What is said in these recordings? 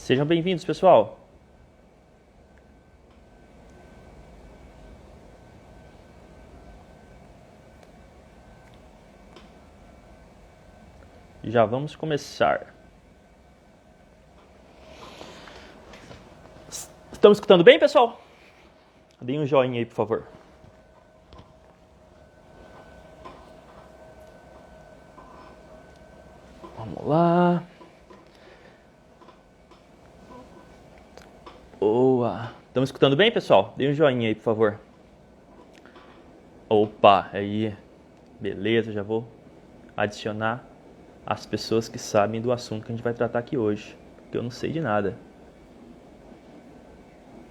Sejam bem-vindos, pessoal. Já vamos começar. Estamos escutando bem, pessoal? Deem um joinha aí, por favor. Vamos lá. Boa. Estamos escutando bem, pessoal? Deem um joinha aí, por favor. Opa, aí. Beleza, já vou adicionar as pessoas que sabem do assunto que a gente vai tratar aqui hoje, porque eu não sei de nada.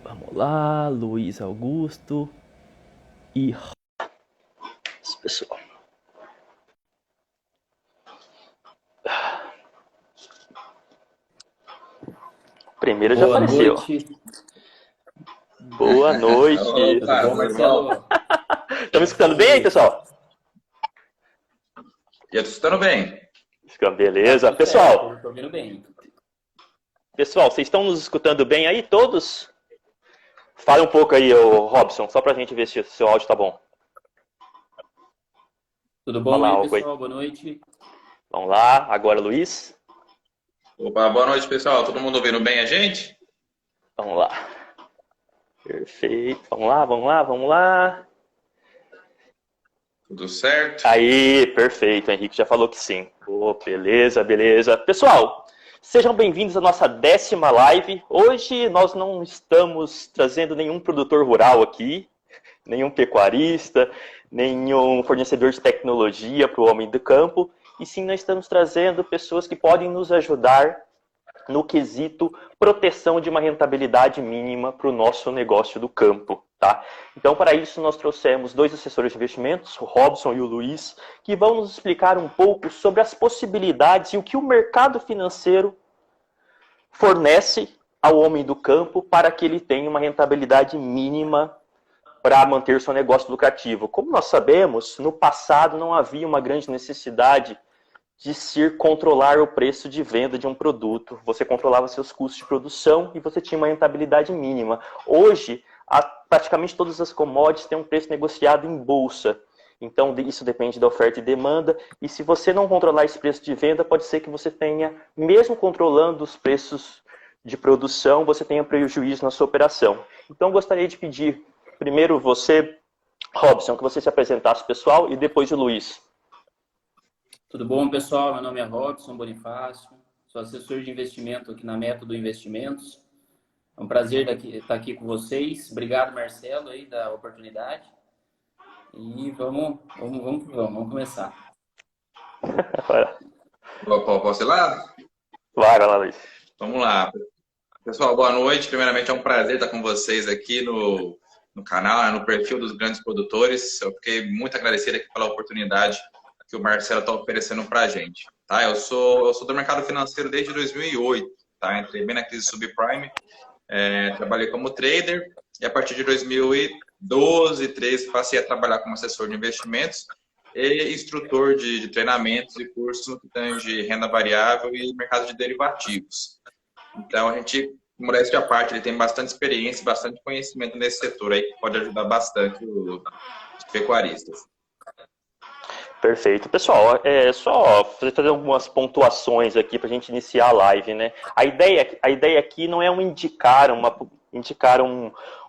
Vamos lá, Luiz Augusto e esse pessoal. Primeiro já apareceu. Noite. Boa noite. Tudo bom, Marcelo? Estamos escutando bem aí, pessoal? Eu tô escutando bem. Beleza. Pessoal, Estou ouvindo bem. Pessoal, vocês estão nos escutando bem aí, todos? Fala um pouco aí, Robson, só pra gente ver se o seu áudio tá bom. Tudo bom aí, pessoal? Boa noite. Vamos lá, agora Luiz. Opa, boa noite, pessoal. Todo mundo ouvindo bem a gente? Vamos lá. Perfeito. Vamos lá. Tudo certo? Aí, perfeito. O Henrique já falou que sim. Beleza. Pessoal, sejam bem-vindos à nossa 10ª live. Hoje nós não estamos trazendo nenhum produtor rural aqui, nenhum pecuarista, nenhum fornecedor de tecnologia para o homem do campo. E sim, nós estamos trazendo pessoas que podem nos ajudar no quesito proteção de uma rentabilidade mínima para o nosso negócio do campo, tá? Então, para isso, nós trouxemos 2 assessores de investimentos, o Robson e o Luiz, que vão nos explicar um pouco sobre as possibilidades e o que o mercado financeiro fornece ao homem do campo para que ele tenha uma rentabilidade mínima para manter seu negócio lucrativo. Como nós sabemos, no passado não havia uma grande necessidade de se controlar o preço de venda de um produto. Você controlava seus custos de produção e você tinha uma rentabilidade mínima. Hoje, praticamente todas as commodities têm um preço negociado em bolsa. Então, isso depende da oferta e demanda. E se você não controlar esse preço de venda, pode ser que você tenha, mesmo controlando os preços de produção, você tenha prejuízo na sua operação. Então, gostaria de pedir, primeiro você, Robson, que você se apresentasse, pessoal, e depois o Luiz. Tudo bom, pessoal? Meu nome é Robson Bonifácio, sou assessor de investimento aqui na Método Investimentos. É um prazer estar aqui com vocês. Obrigado, Marcelo, aí, da oportunidade. E vamos começar. Posso ir lá? Vai lá, Luiz. Vamos lá. Pessoal, boa noite. Primeiramente, é um prazer estar com vocês aqui no canal, no perfil dos grandes produtores. Eu fiquei muito agradecido aqui pela oportunidade que o Marcelo está oferecendo para a gente. Tá? Eu sou do mercado financeiro desde 2008. Tá? Entrei bem na crise subprime, trabalhei como trader e a partir de 2012, 13, passei a trabalhar como assessor de investimentos e instrutor de treinamentos e cursos no que tange renda variável e mercado de derivativos. Então, a gente, modéstia à parte, ele tem bastante experiência, bastante conhecimento nesse setor aí, que pode ajudar bastante os pecuaristas. Perfeito. Pessoal, só fazer algumas pontuações aqui para a gente iniciar a live, né? A ideia aqui não é indicar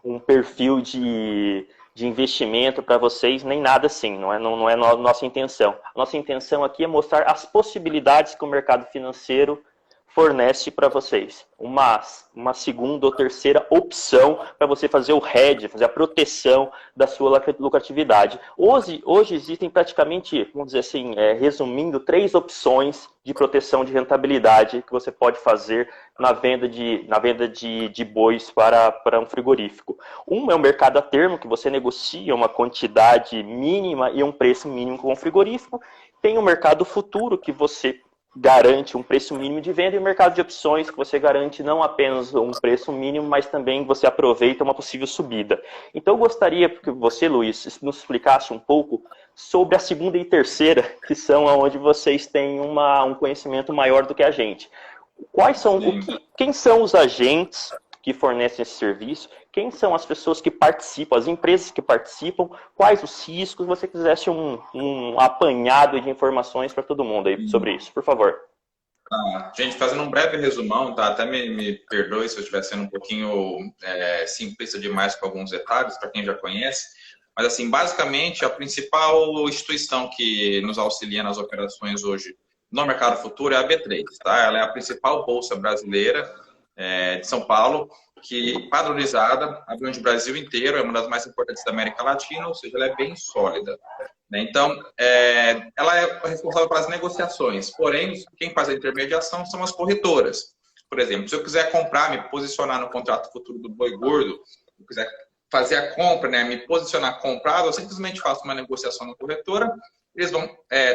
um perfil de investimento para vocês, nem nada assim, não é a nossa intenção. A nossa intenção aqui é mostrar as possibilidades que o mercado financeiro fornece para vocês. Uma segunda ou terceira opção para você fazer o hedge, fazer a proteção da sua lucratividade. Hoje existem praticamente, vamos dizer assim, resumindo, 3 opções de proteção de rentabilidade que você pode fazer na venda de bois para um frigorífico. Um é o mercado a termo, que você negocia uma quantidade mínima e um preço mínimo com o frigorífico. Tem o mercado futuro, que você garante um preço mínimo de venda, e o mercado de opções, que você garante não apenas um preço mínimo, mas também você aproveita uma possível subida. Então eu gostaria que você, Luiz, nos explicasse um pouco sobre a segunda e terceira, que são onde vocês têm um conhecimento maior do que a gente. Quais são, quem são os agentes que fornecem esse serviço? Quem são as pessoas que participam, as empresas que participam? Quais os riscos? Se você quisesse um apanhado de informações para todo mundo aí sobre isso, por favor. Gente, fazendo um breve resumão, tá? Até me perdoe se eu estiver sendo um pouquinho simplista demais com alguns detalhes, para quem já conhece. Mas, assim, basicamente, a principal instituição que nos auxilia nas operações hoje no mercado futuro é a B3, tá? Ela é a principal bolsa brasileira de São Paulo, que padronizada, abrange o Brasil inteiro, é uma das mais importantes da América Latina, ou seja, ela é bem sólida. Então, ela é responsável pelas negociações, porém, quem faz a intermediação são as corretoras. Por exemplo, se eu quiser comprar, me posicionar no contrato futuro do boi gordo, se eu quiser fazer a compra, né, me posicionar comprado, eu simplesmente faço uma negociação na corretora, eles vão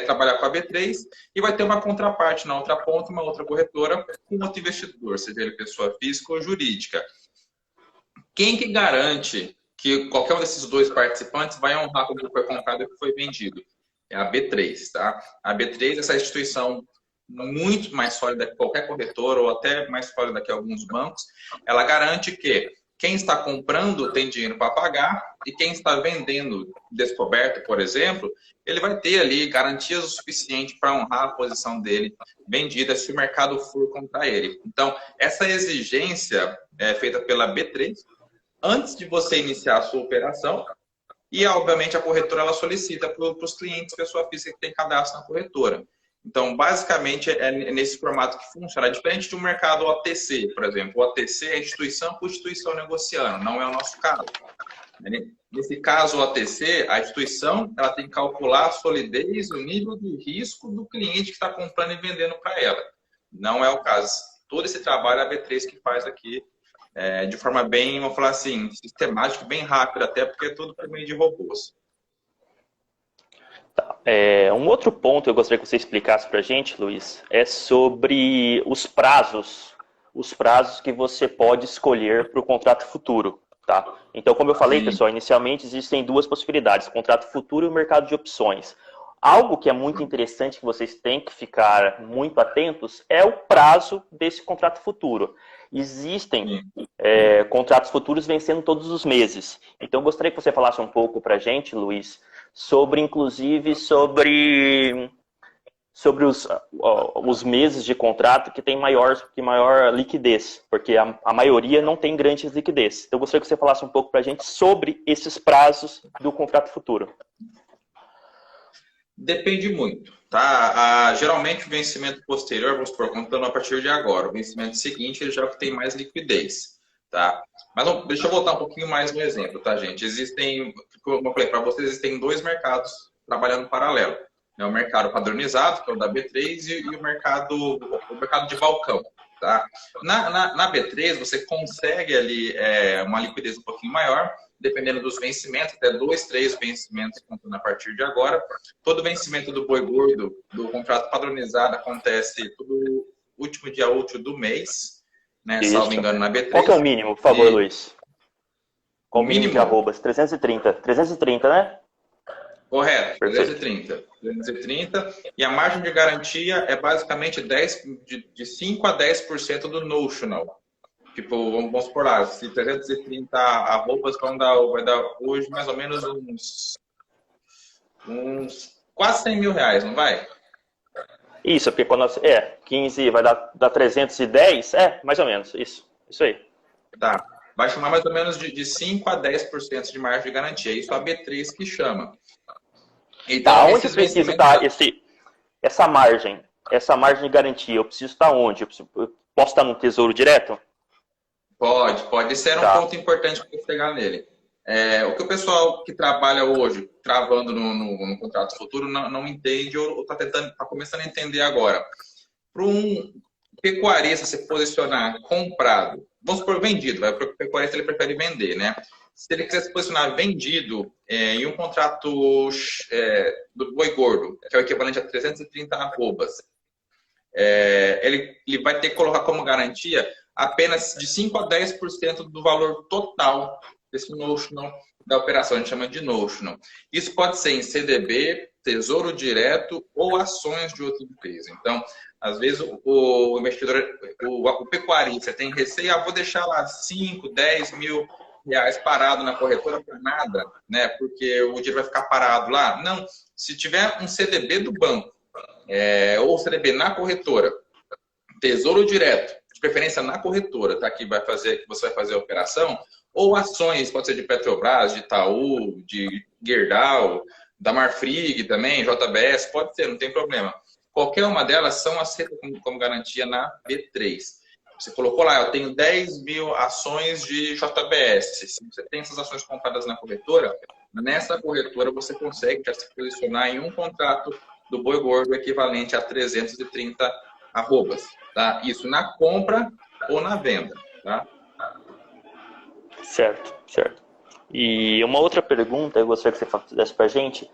trabalhar com a B3 e vai ter uma contraparte na outra ponta, uma outra corretora com outro investidor, seja ele pessoa física ou jurídica. Quem que garante que qualquer um desses dois participantes vai honrar o que foi comprado e o que foi vendido? É a B3, tá? A B3 é essa instituição muito mais sólida que qualquer corretora ou até mais sólida que alguns bancos. Ela garante que quem está comprando tem dinheiro para pagar e quem está vendendo descoberto, por exemplo, ele vai ter ali garantias o suficiente para honrar a posição dele vendida se o mercado for contra ele. Então, essa exigência é feita pela B3 antes de você iniciar a sua operação e, obviamente, a corretora ela solicita para os clientes, pessoa física que tem cadastro na corretora. Então, basicamente, é nesse formato que funciona. É diferente de um mercado OTC, por exemplo. O OTC é instituição por instituição negociando, não é o nosso caso. Nesse caso, o OTC, a instituição ela tem que calcular a solidez, o nível de risco do cliente que está comprando e vendendo para ela. Não é o caso. Todo esse trabalho é a B3 que faz aqui de forma bem, vamos falar assim, sistemática, bem rápida, até porque é tudo por meio de robôs. Um outro ponto que eu gostaria que você explicasse para a gente, Luiz, é sobre os prazos que você pode escolher para o contrato futuro. Tá? Então, como eu falei, pessoal, inicialmente existem duas possibilidades, contrato futuro e o mercado de opções. Algo que é muito interessante, que vocês têm que ficar muito atentos, é o prazo desse contrato futuro. Existem contratos futuros vencendo todos os meses. Então, eu gostaria que você falasse um pouco para a gente, Luiz, sobre os meses de contrato que tem maior liquidez, porque a maioria não tem grande liquidez. Então, eu gostaria que você falasse um pouco para a gente sobre esses prazos do contrato futuro. Depende muito, tá? Geralmente o vencimento posterior, vamos supor, contando a partir de agora, o vencimento seguinte ele já tem mais liquidez, tá? Mas deixa eu voltar um pouquinho mais no exemplo, tá, gente? Como eu falei para vocês, existem dois mercados trabalhando paralelo. O mercado padronizado, que é o da B3, e o mercado de balcão. Tá? Na B3, você consegue ali uma liquidez um pouquinho maior, dependendo dos vencimentos, até 2, 3 vencimentos contando a partir de agora. Todo vencimento do boi gordo, do contrato padronizado, acontece todo último dia útil do mês, né? Salvo engano, na B3. Qual que é o mínimo, por favor, Luiz? Qual o mínimo de arrobas? 330. 330, né? Correto, 330. E a margem de garantia é basicamente de 5 a 10% do notional. Tipo, vamos supor lá, se 330 arrobas vai dar hoje mais ou menos uns quase 100 mil reais, não vai? Isso, porque quando 15 vai dar 310, mais ou menos, isso aí. Tá, vai chamar mais ou menos de 5 a 10% de margem de garantia, isso a B3 que chama. Então, onde eu preciso estar essa margem de garantia? Eu preciso estar onde? Eu posso estar no Tesouro Direto? Pode. Esse era um ponto importante para eu pegar nele. O que o pessoal que trabalha hoje, travando no contrato futuro, não entende ou está começando a entender agora. Para um pecuarista se posicionar comprado, vamos supor vendido, para o pecuarista ele prefere vender, né? Se ele quiser se posicionar vendido em um contrato do boi gordo, que é o equivalente a 330 arrobas, ele vai ter que colocar como garantia apenas de 5 a 10% do valor total desse notional da operação, a gente chama de notional. Isso pode ser em CDB, Tesouro Direto ou ações de outra empresa. Então, às vezes, o investidor, o pecuarista tem receio, vou deixar lá 5, 10 mil reais parado na corretora por nada, né? Porque o dinheiro vai ficar parado lá. Não, se tiver um CDB do banco, ou CDB na corretora, Tesouro Direto, de preferência na corretora, tá? Que você vai fazer a operação, ou ações, pode ser de Petrobras, de Itaú, de Gerdau, da Marfrig também, JBS, pode ser, não tem problema. Qualquer uma delas são aceitas como garantia na B3. Você colocou lá, eu tenho 10 mil ações de JBS. Se você tem essas ações compradas na corretora, nessa corretora você consegue já se posicionar em um contrato do boi gordo equivalente a 330 arrobas. Tá? Isso na compra ou na venda. Tá? Certo, certo. E uma outra pergunta, eu gostaria que você fizesse para a gente,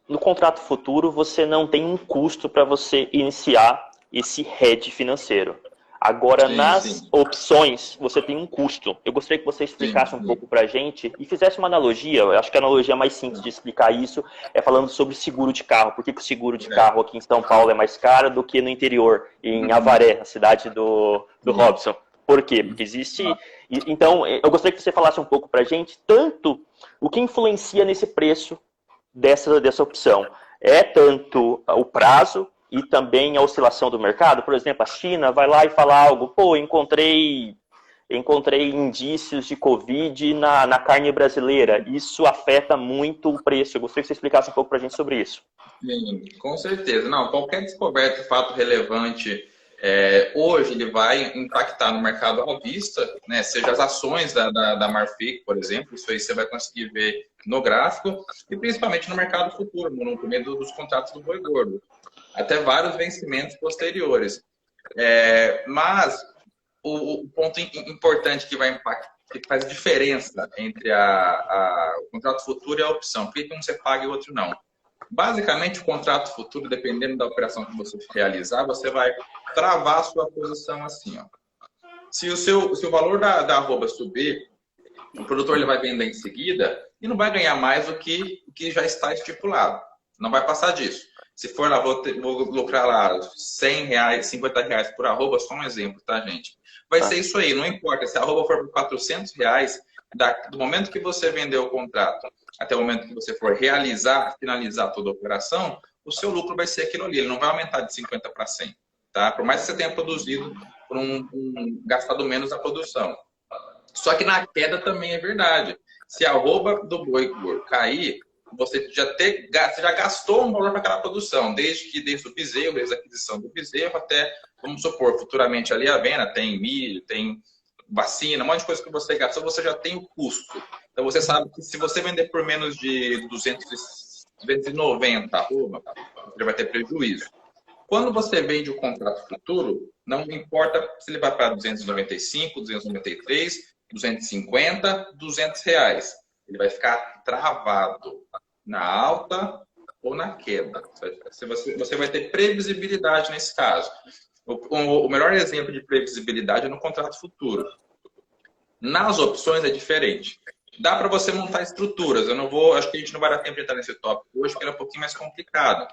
no contrato futuro você não tem um custo para você iniciar esse hedge financeiro. Agora, nas opções, você tem um custo. Eu gostaria que você explicasse um pouco para a gente e fizesse uma analogia. Eu acho que a analogia mais simples de explicar isso é falando sobre seguro de carro. Por que o seguro de carro aqui em São Paulo é mais caro do que no interior, em Avaré, a cidade do Robson? Por quê? Porque existe... Então, eu gostaria que você falasse um pouco para a gente, tanto o que influencia nesse preço dessa opção. É tanto o prazo e também a oscilação do mercado. Por exemplo, a China vai lá e fala algo, encontrei indícios de Covid na carne brasileira. Isso afeta muito o preço. Eu gostaria que você explicasse um pouco para a gente sobre isso. Sim, com certeza. Não, qualquer descoberta, fato relevante, hoje ele vai impactar no mercado à vista, né? Seja as ações da Marfrig, por exemplo, isso aí você vai conseguir ver no gráfico, e principalmente no mercado futuro, no meio dos contratos do boi gordo. Até vários vencimentos posteriores. Mas o ponto importante que vai impactar, que faz diferença entre o contrato futuro e a opção, por que um você paga e o outro não? Basicamente, o contrato futuro, dependendo da operação que você realizar, você vai travar a sua posição assim. Ó. Se o valor da arroba subir, o produtor ele vai vender em seguida e não vai ganhar mais do que já está estipulado. Não vai passar disso. Se for lá, vou lucrar lá 100 reais, 50 reais por arroba, só um exemplo, tá, gente? Vai ser isso aí, não importa. Se a arroba for por 400 reais, do momento que você vendeu o contrato até o momento que você for finalizar toda a operação, o seu lucro vai ser aquilo ali. Ele não vai aumentar de 50 para 100. Tá? Por mais que você tenha produzido, gastado menos a produção. Só que na queda também é verdade. Se a arroba do boi gordo cair, você já gastou um valor para aquela produção, desde o bezerro, desde a aquisição do bezerro até, vamos supor, futuramente ali a venda, tem milho, tem vacina, um monte de coisa que você gastou, você já tem o custo. Então você sabe que se você vender por menos de 290 arroba, você vai ter prejuízo. Quando você vende o contrato futuro, não importa se ele vai para 295, 293, 250, 200 reais. Ele vai ficar travado na alta ou na queda. Você vai ter previsibilidade nesse caso. O melhor exemplo de previsibilidade é no contrato futuro. Nas opções é diferente. Dá para você montar estruturas. Acho que a gente não vai dar tempo de entrar nesse tópico hoje, porque ele é um pouquinho mais complicado.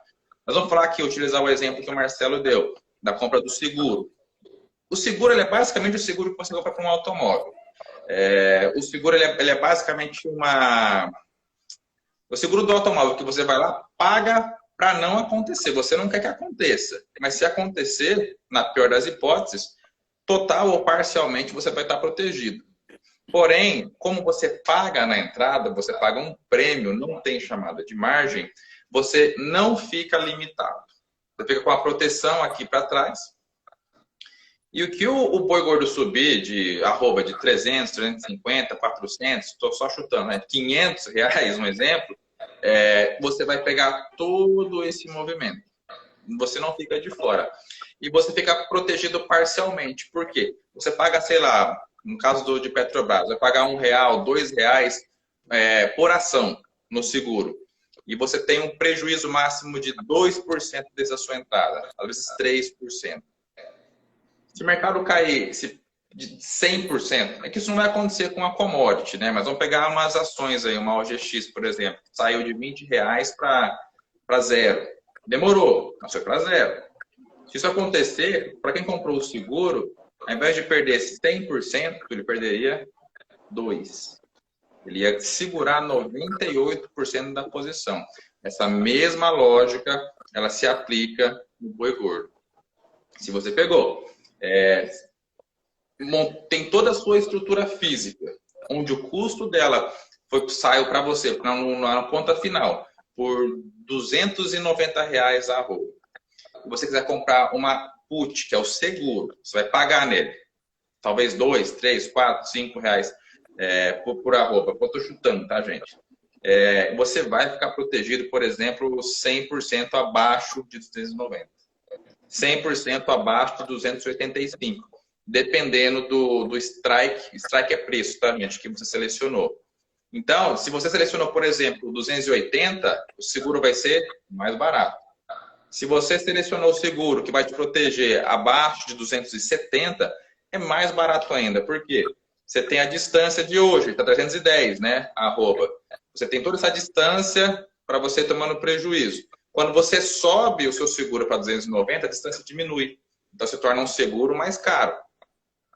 Nós vamos falar aqui, utilizar o exemplo que o Marcelo deu, da compra do seguro. O seguro ele é basicamente o seguro que você compra para um automóvel. O seguro ele é basicamente o seguro do automóvel que você vai lá, paga para não acontecer. Você não quer que aconteça. Mas se acontecer, na pior das hipóteses, total ou parcialmente você vai estar protegido. Porém, como você paga na entrada, você paga um prêmio, não tem chamada de margem, você não fica limitado. Você fica com a proteção aqui para trás. E o que o boi gordo subir de arroba de 300, 350, 400, estou só chutando, né? 500 reais, um exemplo, você vai pegar todo esse movimento. Você não fica de fora. E você fica protegido parcialmente. Por quê? Você paga, sei lá, no caso de Petrobras, vai pagar R$1, R$2 por ação no seguro. E você tem um prejuízo máximo de 2% dessa sua entrada, às vezes 3%. Se o mercado cair, se de 100%. É que isso não vai acontecer com a commodity, né? Mas vamos pegar umas ações aí, uma OGX, por exemplo, saiu de R$ 20 para zero. Demorou, mas foi para zero. Se isso acontecer, para quem comprou o seguro, ao invés de perder 100%, ele perderia 2%. Ele ia segurar 98% da posição. Essa mesma lógica, ela se aplica no boi gordo. Se você pegou, tem toda a sua estrutura física, onde o custo dela saiu para você, na ponta final, por R$ 290 a arroba. Se você quiser comprar uma put, que é o seguro, você vai pagar nele, talvez R$ 2, 3, 4, 5 reais por arroba. Eu estou chutando, tá, gente? Você vai ficar protegido, por exemplo, 100% abaixo de 290. 100% abaixo de 285. Dependendo do strike. Strike é preço, tá, gente? Que você selecionou. Então, se você selecionou, por exemplo, 280, o seguro vai ser mais barato. Se você selecionou o seguro que vai te proteger abaixo de 270, é mais barato ainda. Por quê? Você tem a distância de hoje, está 310, né? Arroba. Você tem toda essa distância para você tomando prejuízo. Quando você sobe o seu seguro para 290, a distância diminui. Então, se torna um seguro mais caro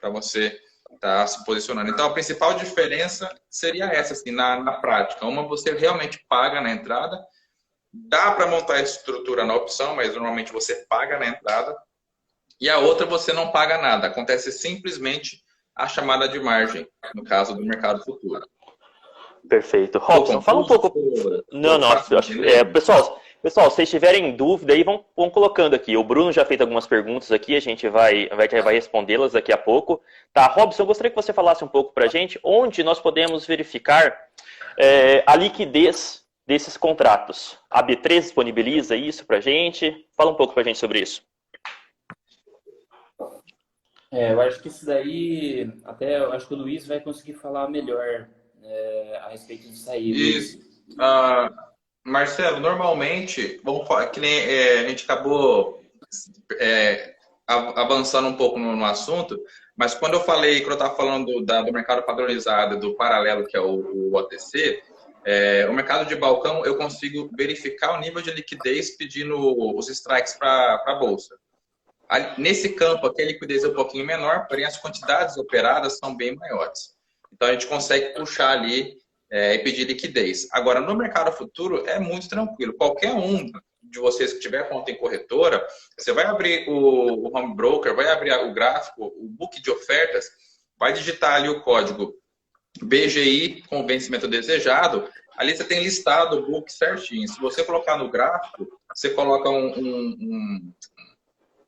para você estar se posicionando. Então, a principal diferença seria essa, assim, na prática. Uma, você realmente paga na entrada. Dá para montar a estrutura na opção, mas normalmente você paga na entrada. E a outra, você não paga nada. Acontece simplesmente a chamada de margem, no caso do mercado futuro. Perfeito. Robson, fala um pouco... Não, pessoal, se vocês tiverem dúvida aí, vão colocando aqui. O Bruno já fez algumas perguntas aqui, a gente vai respondê-las daqui a pouco. Tá, Robson, eu gostaria que você falasse um pouco para a gente onde nós podemos verificar a liquidez desses contratos. A B3 disponibiliza isso para a gente? Fala um pouco para a gente sobre isso. Eu acho que isso daí, até eu acho que o Luiz vai conseguir falar melhor a respeito disso aí. Isso. Marcelo, normalmente, vamos falar, que nem a gente acabou avançando um pouco no assunto, mas quando eu estava falando do mercado padronizado, do paralelo, que é o OTC, o mercado de balcão, eu consigo verificar o nível de liquidez pedindo os strikes para a bolsa. Nesse campo aqui, a liquidez é um pouquinho menor, porém as quantidades operadas são bem maiores. Então, a gente consegue puxar ali e pedir liquidez. Agora, no mercado futuro, é muito tranquilo. Qualquer um de vocês que tiver conta em corretora, você vai abrir o home broker, vai abrir o gráfico, o book de ofertas, vai digitar ali o código BGI com vencimento desejado, ali você tem listado o book certinho. Se você colocar no gráfico, você coloca um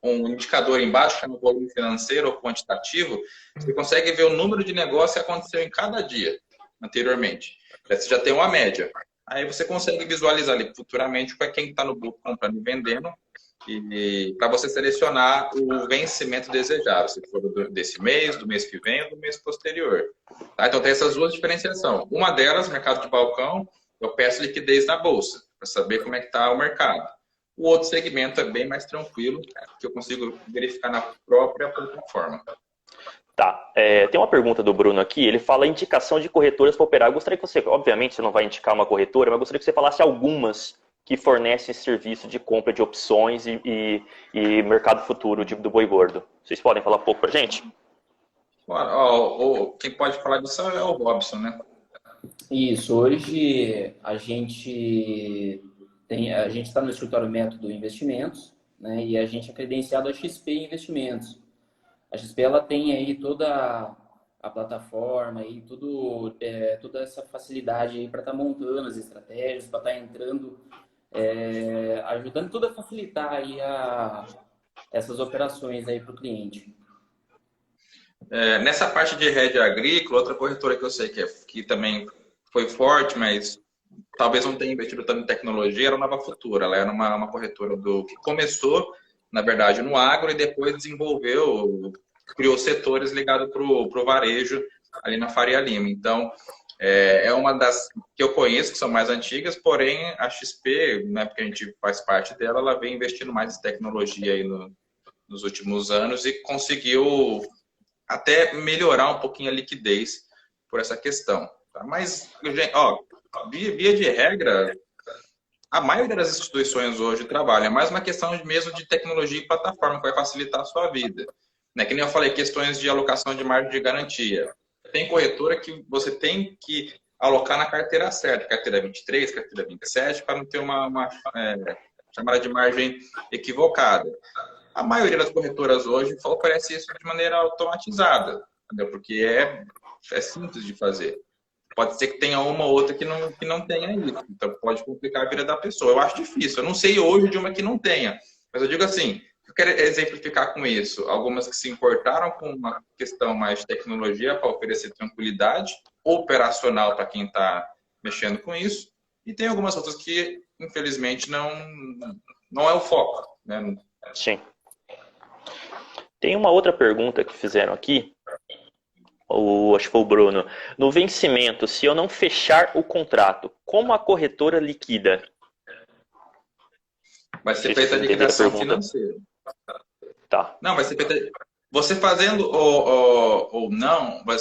indicador embaixo, que é no volume financeiro ou quantitativo, você consegue ver o número de negócio que aconteceu em cada dia anteriormente. Você já tem uma média. Aí você consegue visualizar ali futuramente quem está no book comprando e vendendo, e para você selecionar o vencimento desejado, se for desse mês, do mês que vem ou do mês posterior. Tá? Então tem essas duas diferenciações. Uma delas, mercado de balcão, eu peço liquidez na bolsa, para saber como é que está o mercado. O outro segmento é bem mais tranquilo, que eu consigo verificar na própria plataforma. Tá. Tem uma pergunta do Bruno aqui, ele fala indicação de corretoras para operar. Eu gostaria que você, obviamente você não vai indicar uma corretora, mas gostaria que você falasse algumas que fornecem serviço de compra de opções e mercado futuro do boi gordo. Vocês podem falar um pouco para a gente? Quem pode falar disso é o Robson, né? Isso. Hoje a gente está no escritório Método Investimentos, né, e a gente é credenciado a XP Investimentos. A XP ela tem aí toda a plataforma e toda essa facilidade para estar montando as estratégias, para estar entrando, ajudando tudo a facilitar aí essas operações aí para o cliente. Nessa parte de rede agrícola, outra corretora que eu sei que também foi forte, mas talvez não tenha investido tanto em tecnologia, era a Nova Futura. Ela era uma corretora que começou, na verdade, no agro e depois criou setores ligados para o varejo ali na Faria Lima. Então, é uma das que eu conheço, que são mais antigas, porém a XP, né, porque a gente faz parte dela, ela vem investindo mais em tecnologia aí nos últimos anos e conseguiu até melhorar um pouquinho a liquidez por essa questão. Tá? Mas, gente, ó, via de regra, a maioria das instituições hoje trabalha. É mais uma questão mesmo de tecnologia e plataforma que vai facilitar a sua vida. Né? Que nem eu falei, questões de alocação de margem de garantia. Tem corretora que você tem que alocar na carteira certa, carteira 23, carteira 27, para não ter uma chamada de margem equivocada. A maioria das corretoras hoje oferece isso de maneira automatizada, entendeu? Porque é simples de fazer. Pode ser que tenha uma ou outra que não tenha isso. Então, pode complicar a vida da pessoa. Eu acho difícil. Eu não sei hoje de uma que não tenha. Mas eu digo assim, eu quero exemplificar com isso. Algumas que se importaram com uma questão mais de tecnologia para oferecer tranquilidade operacional para quem está mexendo com isso. E tem algumas outras que, infelizmente, não é o foco. Né? Sim. Tem uma outra pergunta que fizeram aqui. Acho que foi o Bruno. No vencimento, se eu não fechar o contrato, como a corretora liquida? Vai ser feita a liquidação financeira. Tá. Não, vai ser feita... Você fazendo ou não, vai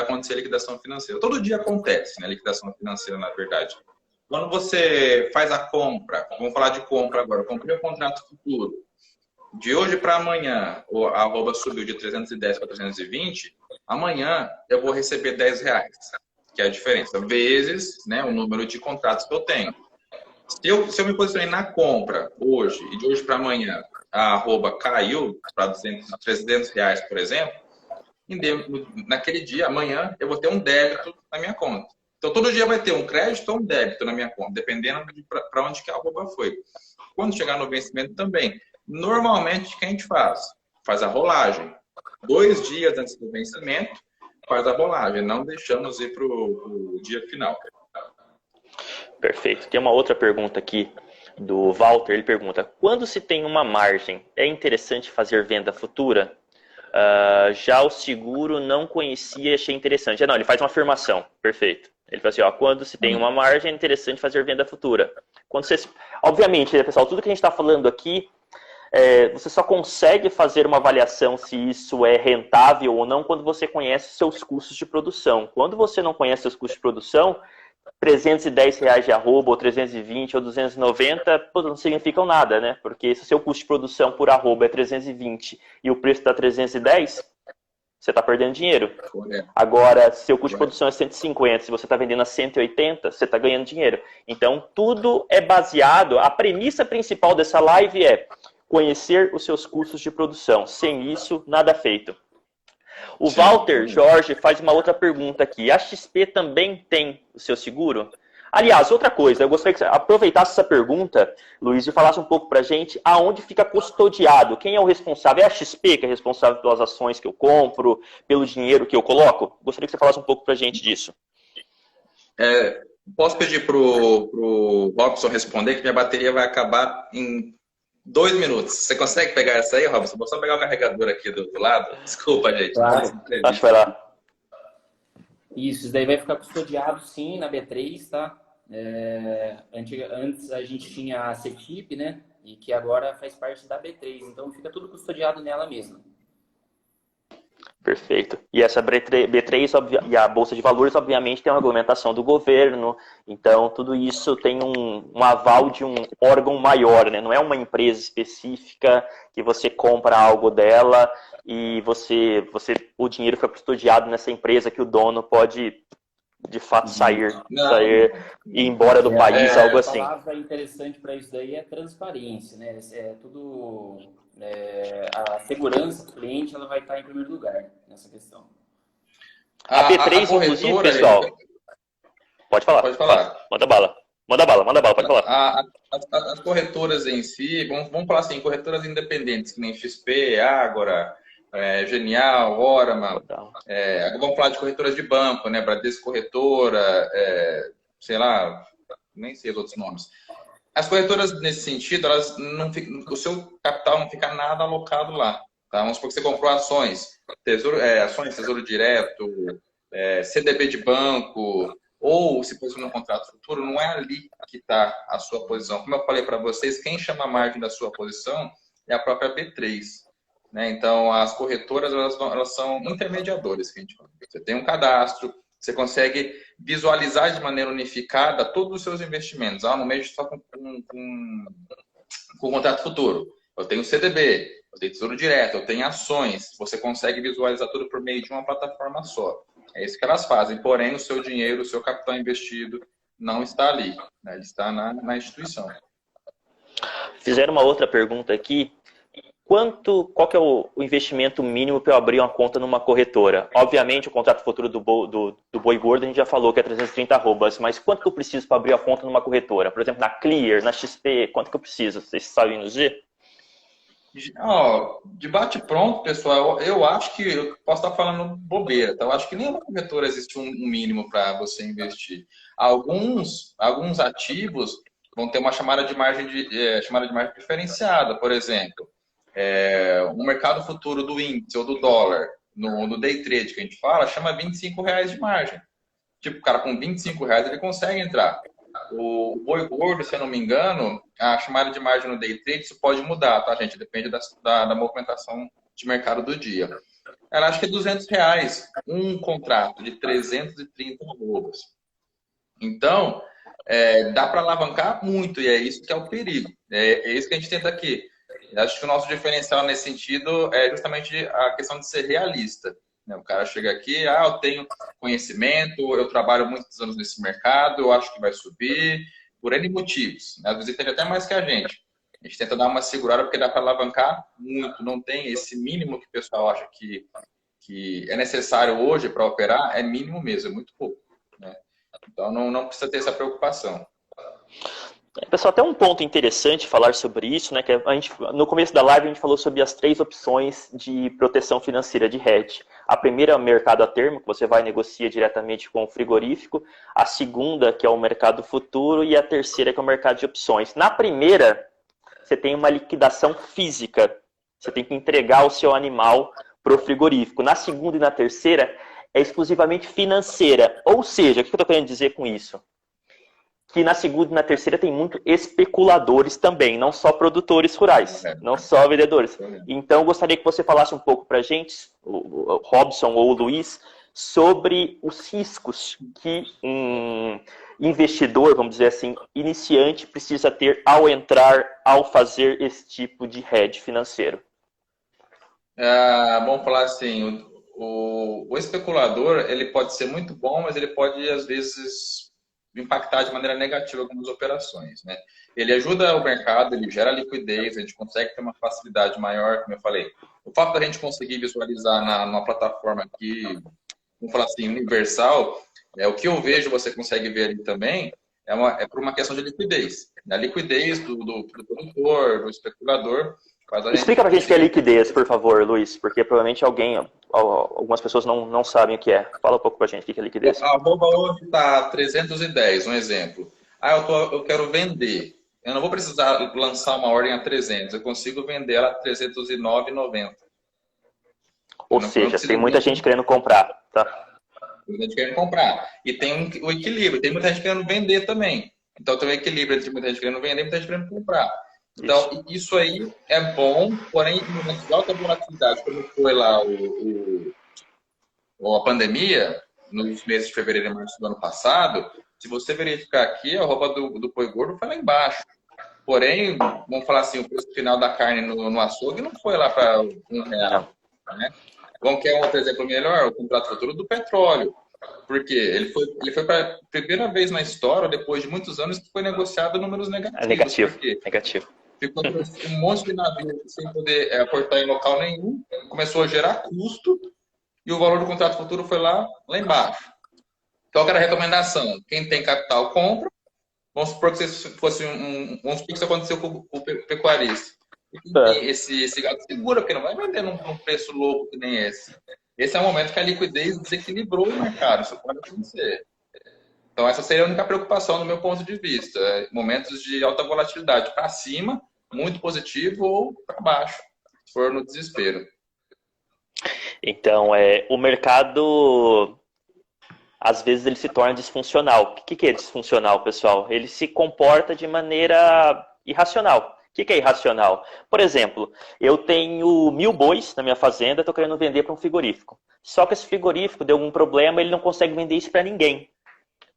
acontecer a liquidação financeira. Todo dia acontece, né? Liquidação financeira, na verdade. Quando você faz a compra, vamos falar de compra agora, eu comprei um contrato futuro. De hoje para amanhã, a arroba subiu de 310 para 320, amanhã eu vou receber R$10, que é a diferença, vezes, né, o número de contratos que eu tenho. Se eu me posicionei na compra hoje e de hoje para amanhã a arroba caiu para R$300, por exemplo, naquele dia, amanhã, eu vou ter um débito na minha conta. Então, todo dia vai ter um crédito ou um débito na minha conta, dependendo para onde que a arroba foi. Quando chegar no vencimento também. Normalmente, o que a gente faz? Faz a rolagem. 2 dias antes do vencimento, faz a rolagem. Não deixamos ir para o dia final. Perfeito. Tem uma outra pergunta aqui do Walter. Ele pergunta, quando se tem uma margem, é interessante fazer venda futura? Já o seguro não conhecia e achei interessante. Não, ele faz uma afirmação. Perfeito. Ele fala assim, ó, quando se tem uma margem, é interessante fazer venda futura. Quando você... Obviamente, né, pessoal, tudo que a gente está falando aqui, você só consegue fazer uma avaliação se isso é rentável ou não quando você conhece seus custos de produção. Quando você não conhece seus custos de produção, R$310 de arroba, ou 320, ou 290, não significam nada, né? Porque se o seu custo de produção por arroba é 320 e o preço está 310, você está perdendo dinheiro. Agora, se seu custo de produção é 150, se você está vendendo a 180, você está ganhando dinheiro. Então, tudo é baseado... A premissa principal dessa live é conhecer os seus custos de produção. Sem isso, nada feito. O Walter Jorge faz uma outra pergunta aqui. A XP também tem o seu seguro? Aliás, outra coisa, eu gostaria que você aproveitasse essa pergunta, Luiz, e falasse um pouco para a gente aonde fica custodiado. Quem é o responsável? É a XP que é responsável pelas ações que eu compro, pelo dinheiro que eu coloco? Gostaria que você falasse um pouco para a gente disso. Posso pedir para o Robson responder, que minha bateria vai acabar em 2 minutos. Você consegue pegar essa aí, Robson? Vou só pegar o carregador aqui do lado. Desculpa, gente. Claro. Acho que vai lá. Isso daí vai ficar custodiado, sim, na B3, tá? Antes a gente tinha a CETIP, né? E que agora faz parte da B3. Então fica tudo custodiado nela mesma. Perfeito. E essa B3 e a Bolsa de Valores, obviamente, tem uma regulamentação do governo. Então, tudo isso tem um aval de um órgão maior, né? Não é uma empresa específica que você compra algo dela e o dinheiro fica custodiado nessa empresa que o dono pode, de fato, sair e ir embora do país, algo assim. A palavra interessante para isso daí é transparência, né? Tudo... a segurança do cliente ela vai estar em primeiro lugar nessa questão. A B3, inclusive, pessoal... Pode falar. Pode falar. Manda bala, pode falar. As corretoras em si, vamos falar assim, corretoras independentes, que nem XP, Ágora, Genial, Orama, vamos falar de corretoras de banco, né? Bradesco Corretora, sei lá, nem sei os outros nomes. As corretoras, nesse sentido, elas não ficam, o seu capital não fica nada alocado lá. Tá? Vamos supor que você comprou ações, Tesouro Direto, CDB de banco, ou se posiciona no contrato futuro, não é ali que está a sua posição. Como eu falei para vocês, quem chama a margem da sua posição é a própria B3. né? Então, as corretoras, elas são intermediadores, que a gente fala. Você tem um cadastro, você consegue visualizar de maneira unificada todos os seus investimentos. No mês só com contrato futuro. Eu tenho CDB, eu tenho Tesouro Direto, eu tenho ações. Você consegue visualizar tudo por meio de uma plataforma só. É isso que elas fazem. Porém, o seu dinheiro, o seu capital investido não está ali, né? Ele está na instituição. Fizeram uma outra pergunta aqui. Qual que é o investimento mínimo para eu abrir uma conta numa corretora? Obviamente, o contrato futuro do Boi Gordo, a gente já falou que é 330 arrobas, mas quanto que eu preciso para abrir a conta numa corretora? Por exemplo, na Clear, na XP, quanto que eu preciso? Vocês sabem nos dizer? De bate pronto, pessoal, eu acho que eu posso estar falando bobeira, tá? Eu acho que nenhuma corretora existe um mínimo para você investir. Alguns ativos vão ter uma chamada de margem diferenciada, por exemplo. O mercado futuro do índice ou do dólar, no day trade que a gente fala, chama R$ 25 de margem. Tipo, o cara com R$ 25 ele consegue entrar. O Boi Gordo, se eu não me engano, a chamada de margem no day trade, isso pode mudar, tá, gente? Depende da movimentação de mercado do dia. Ela acha que é R$ 200 um contrato de 330 arrobas. Então, dá para alavancar muito, e é isso que é o perigo. É isso que a gente tenta aqui. Acho que o nosso diferencial nesse sentido é justamente a questão de ser realista. O cara chega aqui, eu tenho conhecimento, eu trabalho muitos anos nesse mercado, eu acho que vai subir, por N motivos. Às vezes tem até mais que a gente. A gente tenta dar uma segurada porque dá para alavancar muito. Não tem esse mínimo que o pessoal acha que é necessário hoje para operar, é mínimo mesmo, é muito pouco, né? Então não precisa ter essa preocupação. Pessoal, até um ponto interessante falar sobre isso, né? Que no começo da live a gente falou sobre as 3 opções de proteção financeira de hedge. A primeira é o mercado a termo, que você vai e negocia diretamente com o frigorífico. A segunda, que é o mercado futuro. E a terceira, que é o mercado de opções. Na primeira, você tem uma liquidação física. Você tem que entregar o seu animal para o frigorífico. Na segunda e na terceira, é exclusivamente financeira. Ou seja, o que eu estou querendo dizer com isso? Que na segunda e na terceira tem muito especuladores também, não só produtores rurais, não só vendedores. Então, eu gostaria que você falasse um pouco para a gente, o Robson ou o Luiz, sobre os riscos que um investidor, vamos dizer assim, iniciante, precisa ter ao fazer esse tipo de hedge financeiro. Vamos falar assim, o especulador, ele pode ser muito bom, mas ele pode, às vezes, impactar de maneira negativa algumas operações, né? Ele ajuda o mercado, ele gera liquidez, a gente consegue ter uma facilidade maior, como eu falei. O fato da gente conseguir visualizar numa plataforma aqui, vamos falar assim, universal, o que eu vejo, você consegue ver ali também, é por uma questão de liquidez. A liquidez do produtor, do especulador. Explica pra gente o que é liquidez, por favor, Luiz, porque provavelmente algumas pessoas não sabem o que é. Fala um pouco pra gente o que é liquidez. A arroba hoje está 310, um exemplo. Eu quero vender. Eu não vou precisar lançar uma ordem a 300, eu consigo vender ela a 309,90. Ou seja, tem muita gente querendo comprar, tá? Muita gente querendo comprar. E tem o equilíbrio, tem muita gente querendo vender também. Então tem um equilíbrio entre muita gente querendo vender e muita gente querendo comprar. Então, isso aí é bom, porém, em momentos de alta volatilidade, como foi lá a pandemia, nos meses de fevereiro e março do ano passado, se você verificar aqui, a arroba do Boi Gordo foi lá embaixo. Porém, vamos falar assim, o preço final da carne no açougue não foi lá para R$1, né? Vamos querer um outro exemplo melhor? O contrato futuro do petróleo. Porque ele foi para a primeira vez na história, depois de muitos anos, que foi negociado números negativos. Negativo. Ficou um monte de navio sem poder aportar em local nenhum, começou a gerar custo e o valor do contrato futuro foi lá embaixo. Então, aquela recomendação, quem tem capital compra, vamos supor que vamos supor que isso aconteceu com o pecuarista. Esse gado segura, porque não vai vender num preço louco que nem esse. Esse é o momento que a liquidez desequilibrou o mercado, isso pode acontecer. Então, essa seria a única preocupação do meu ponto de vista. Momentos de alta volatilidade para cima, muito positivo, ou para baixo, se for no desespero. Então, o mercado, às vezes, ele se torna disfuncional. O que é disfuncional, pessoal? Ele se comporta de maneira irracional. O que é irracional? Por exemplo, eu tenho 1.000 bois na minha fazenda, estou querendo vender para um frigorífico. Só que esse frigorífico deu algum problema, ele não consegue vender isso para ninguém.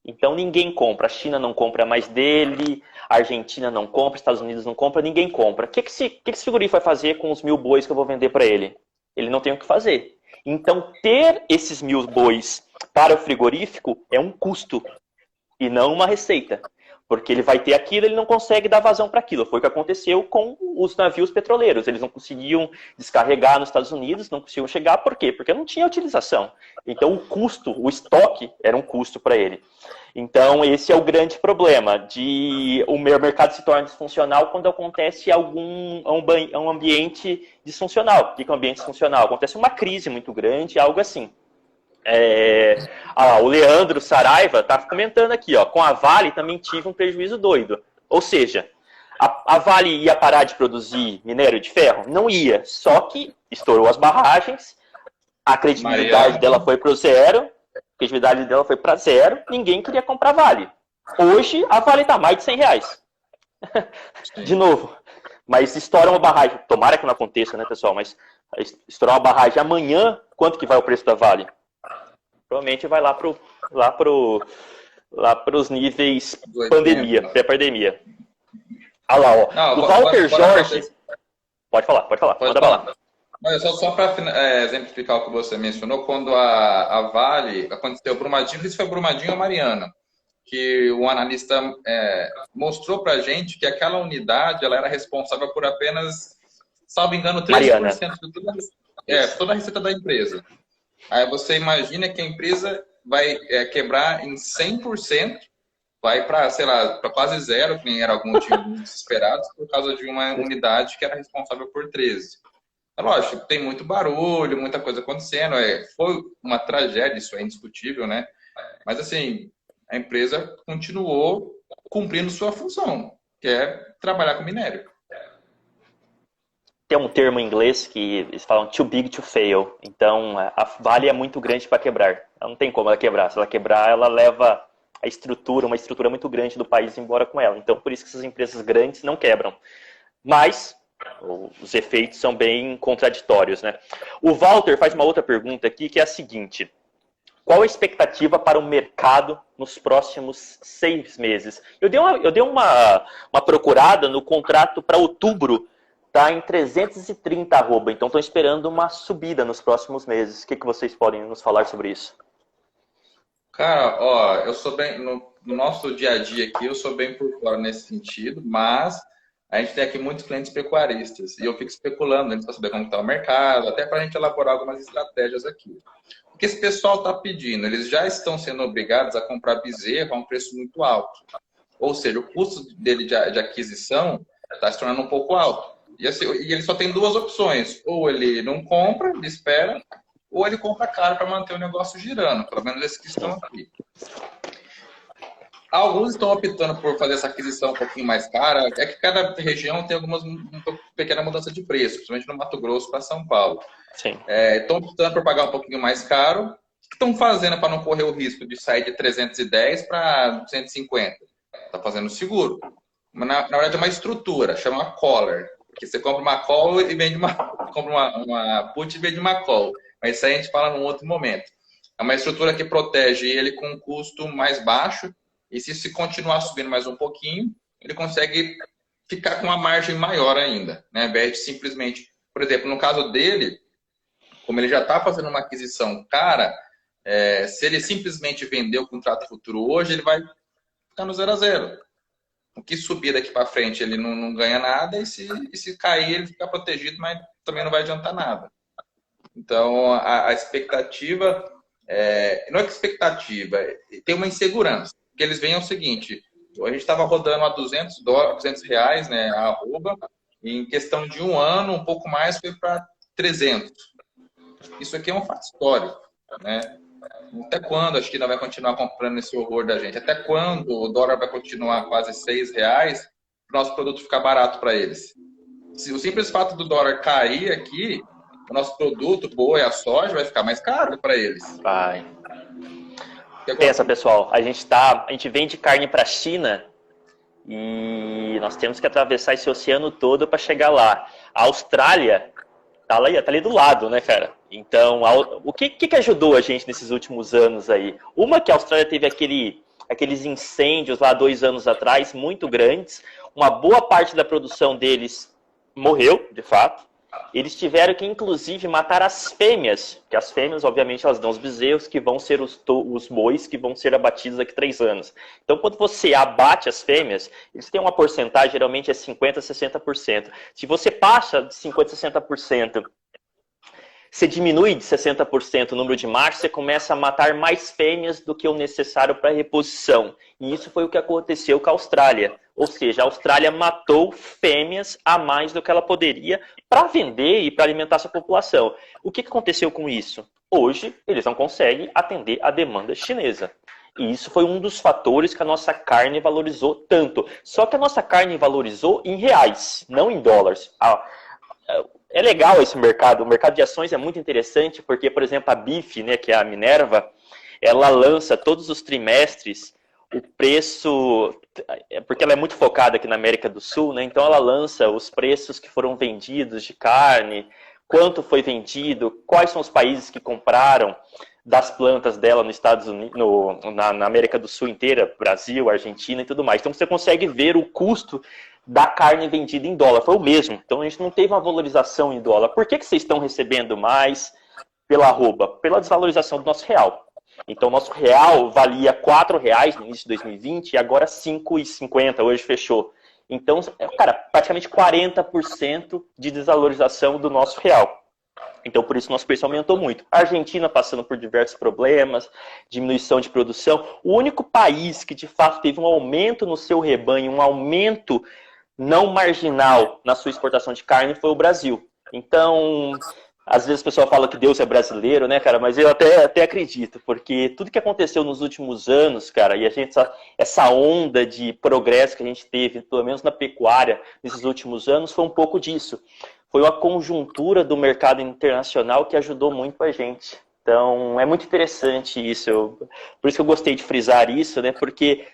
Então ninguém compra. A China não compra mais dele, a Argentina não compra, Estados Unidos não compra, ninguém compra. O que esse frigorífico vai fazer com os 1.000 bois que eu vou vender para ele? Ele não tem o que fazer. Então ter esses 1.000 bois para o frigorífico é um custo e não uma receita. Porque ele vai ter aquilo, ele não consegue dar vazão para aquilo. Foi o que aconteceu com os navios petroleiros. Eles não conseguiam descarregar nos Estados Unidos, não conseguiam chegar. Por quê? Porque não tinha utilização. Então o custo, o estoque, era um custo para ele. Então esse é o grande problema. O mercado se torna disfuncional quando acontece um ambiente disfuncional. O que é um ambiente disfuncional? Acontece uma crise muito grande, algo assim. O Leandro Saraiva está comentando aqui, ó, com a Vale também tive um prejuízo doido. Ou seja, a Vale ia parar de produzir minério de ferro? Não ia, só que estourou as barragens, a credibilidade dela foi para zero, ninguém queria comprar Vale. Hoje a Vale está mais de R$100. De novo. Mas estoura uma barragem, tomara que não aconteça, né, pessoal? Mas estourar uma barragem amanhã, quanto que vai o preço da Vale? Provavelmente vai lá para os níveis pandemia, pré-pandemia. Olha lá, ó. Não, o Walter Jorge. Pode falar. Manda bala. Só para exemplificar o que você mencionou, quando a Vale aconteceu Brumadinho, isso foi Brumadinho ou Mariana, que o analista mostrou para a gente que aquela unidade ela era responsável por apenas, salvo engano, 13% de toda a receita da empresa. Aí você imagina que a empresa vai quebrar em 100%, vai para, sei lá, para quase zero, que nem era algum motivo desesperados, por causa de uma unidade que era responsável por 13%. É lógico, tem muito barulho, muita coisa acontecendo, foi uma tragédia, isso é indiscutível, né? Mas assim, a empresa continuou cumprindo sua função, que é trabalhar com minério. Tem um termo em inglês que eles falam too big to fail. Então, a Vale é muito grande para quebrar. Ela não tem como ela quebrar. Se ela quebrar, ela leva uma estrutura muito grande do país embora com ela. Então, por isso que essas empresas grandes não quebram. Mas os efeitos são bem contraditórios, né? O Walter faz uma outra pergunta aqui, que é a seguinte. Qual a expectativa para o mercado nos próximos 6 meses? Eu dei uma procurada no contrato para outubro. Está em 330 arroba, então estou esperando uma subida nos próximos meses. O que vocês podem nos falar sobre isso? Cara, ó, eu sou bem, no nosso dia a dia aqui, eu sou bem por fora nesse sentido, mas a gente tem aqui muitos clientes pecuaristas e eu fico especulando antes para saber como está o mercado, até para a gente elaborar algumas estratégias aqui. O que esse pessoal está pedindo? Eles já estão sendo obrigados a comprar bezerro a um preço muito alto. Ou seja, o custo dele de aquisição está se tornando um pouco alto. E ele só tem 2 opções. Ou ele não compra, ele espera, ou ele compra caro para manter o negócio girando. Pelo menos esses que estão aqui. Alguns estão optando por fazer essa aquisição um pouquinho mais cara. É que cada região tem uma pequena mudança de preço, principalmente no Mato Grosso para São Paulo. Sim. Estão optando por pagar um pouquinho mais caro. O que estão fazendo para não correr o risco de sair de 310 para 250? Está fazendo seguro. Mas, na verdade, é uma estrutura, chama collar. Que você compra uma call e vende compra uma put e vende uma call. Mas isso aí a gente fala num outro momento. É uma estrutura que protege ele com um custo mais baixo e se continuar subindo mais um pouquinho, ele consegue ficar com uma margem maior ainda, né? Ao invés de simplesmente, por exemplo, no caso dele, como ele já está fazendo uma aquisição cara, se ele simplesmente vender o contrato futuro hoje, ele vai ficar no 0 a 0. O que subir daqui para frente ele não ganha nada e se cair ele fica protegido, mas também não vai adiantar nada. Então a expectativa, não é que expectativa, tem uma insegurança. O que eles veem é o seguinte, a gente estava rodando a R$200, né, a arroba, e em questão de 1 ano, um pouco mais, foi para 300. Isso aqui é um fato histórico, né? Até quando a China vai continuar comprando esse horror da gente? Até quando o dólar vai continuar quase R$6 para o nosso produto ficar barato para eles? Se o simples fato do dólar cair aqui, o nosso produto, boi, a soja, vai ficar mais caro para eles. Vai. Pensa, pessoal, a gente vende carne para a China E nós temos que atravessar esse oceano todo para chegar lá. A Austrália tá ali do lado, né, cara? Então, o que ajudou a gente nesses últimos anos aí? Uma, que a Austrália teve aqueles incêndios lá 2 anos atrás, muito grandes. Uma boa parte da produção deles morreu, de fato. Eles tiveram que, inclusive, matar as fêmeas, que as fêmeas, obviamente, elas dão os bezerros, que vão ser os bois que vão ser abatidos daqui a 3 anos. Então, quando você abate as fêmeas, eles têm uma porcentagem, geralmente é 50%, 60%. Se você passa de 50%, 60%, você diminui de 60% o número de machos, você começa a matar mais fêmeas do que o necessário para a reposição. E isso foi o que aconteceu com a Austrália. Ou seja, a Austrália matou fêmeas a mais do que ela poderia para vender e para alimentar sua população. O que aconteceu com isso? Hoje, eles não conseguem atender a demanda chinesa. E isso foi um dos fatores que a nossa carne valorizou tanto. Só que a nossa carne valorizou em reais, não em dólares. É legal esse mercado. O mercado de ações é muito interessante porque, por exemplo, a BIF, né, que é a Minerva, ela lança todos os trimestres o preço, porque ela é muito focada aqui na América do Sul, né? Então ela lança os preços que foram vendidos de carne, quanto foi vendido, quais são os países que compraram das plantas dela nos Estados Unidos, na América do Sul inteira, Brasil, Argentina e tudo mais. Então você consegue ver o custo da carne vendida em dólar. Foi o mesmo. Então a gente não teve uma valorização em dólar. Por que vocês estão recebendo mais pela arroba? Pela desvalorização do nosso real. Então, nosso real valia R$4 no início de 2020 e agora R$5,50, hoje fechou. Então, cara, praticamente 40% de desvalorização do nosso real. Então, por isso, nosso preço aumentou muito. A Argentina passando por diversos problemas, diminuição de produção. O único país que, de fato, teve um aumento no seu rebanho, um aumento não marginal na sua exportação de carne foi o Brasil. Então, às vezes o pessoal fala que Deus é brasileiro, né, cara? Mas eu até acredito, porque tudo que aconteceu nos últimos anos, cara, e a gente, essa onda de progresso que a gente teve, pelo menos na pecuária, nesses últimos anos, foi um pouco disso. Foi uma conjuntura do mercado internacional que ajudou muito a gente. Então, é muito interessante isso. Por isso que eu gostei de frisar isso, né? Porque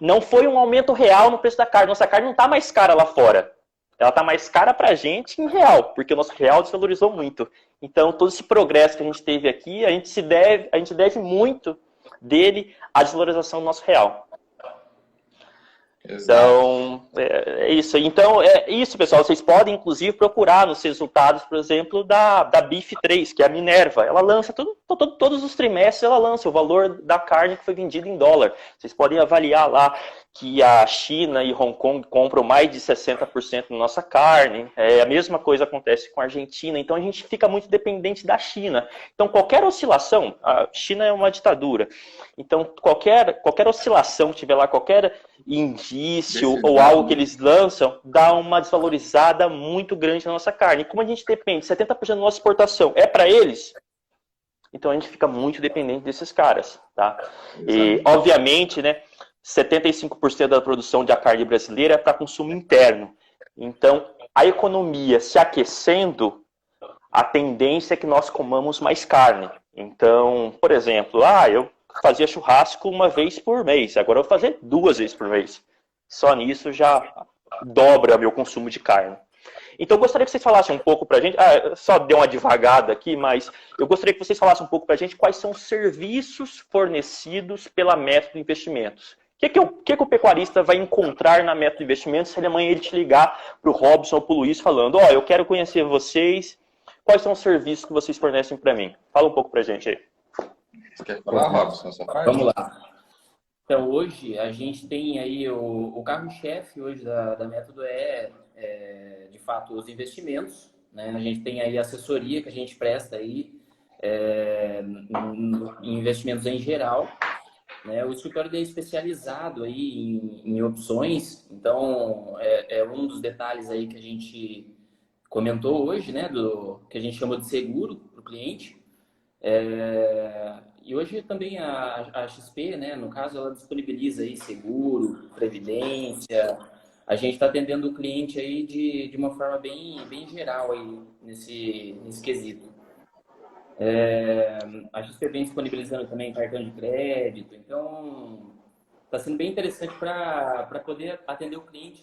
não foi um aumento real no preço da carne. Nossa carne não está mais cara lá fora. Ela está mais cara para a gente em real, porque o nosso real desvalorizou muito. Então, todo esse progresso que a gente teve aqui, a gente deve muito dele à desvalorização do nosso real. Exato. Então, é isso. Então, é isso, pessoal. Vocês podem, inclusive, procurar nos resultados, por exemplo, da BIF3, que é a Minerva. Ela lança, todos os trimestres, ela lança o valor da carne que foi vendida em dólar. Vocês podem avaliar lá que a China e Hong Kong compram mais de 60% da nossa carne. A mesma coisa acontece com a Argentina. Então, a gente fica muito dependente da China. Então, qualquer oscilação, a China é uma ditadura. Então, qualquer oscilação que tiver lá, qualquer indício ou algo que eles lançam, dá uma desvalorizada muito grande na nossa carne. E como a gente depende, 70% da nossa exportação é para eles, então a gente fica muito dependente desses caras, tá? E, obviamente, né, 75% da produção de carne brasileira é para consumo interno. Então, a economia se aquecendo, a tendência é que nós comamos mais carne. Então, por exemplo, eu fazia churrasco uma vez por mês, agora eu vou fazer 2 vezes por mês. Só nisso já dobra meu consumo de carne. Então eu gostaria que vocês falassem um pouco pra gente, só dei uma devagada aqui, mas eu gostaria que vocês falassem um pouco pra gente quais são os serviços fornecidos pela Método Investimentos. O que o pecuarista vai encontrar na Método Investimentos se amanhã ele te ligar pro Robson ou pro Luiz falando, eu quero conhecer vocês, quais são os serviços que vocês fornecem para mim? Fala um pouco pra gente aí. Você quer falar, Robson, essa parte? Vamos lá. Então, hoje, a gente tem aí o carro-chefe hoje da Método de fato, os investimentos. Né? A gente tem aí a assessoria que a gente presta aí em investimentos em geral. Né? O escritório é especializado aí em opções. Então, é um dos detalhes aí que a gente comentou hoje, né? Que a gente chama de seguro para o cliente. E hoje também a XP, né, no caso, ela disponibiliza aí seguro, previdência. A gente está atendendo o cliente aí de uma forma bem geral aí nesse quesito. A XP vem disponibilizando também cartão de crédito. Então, tá sendo bem interessante para poder atender o cliente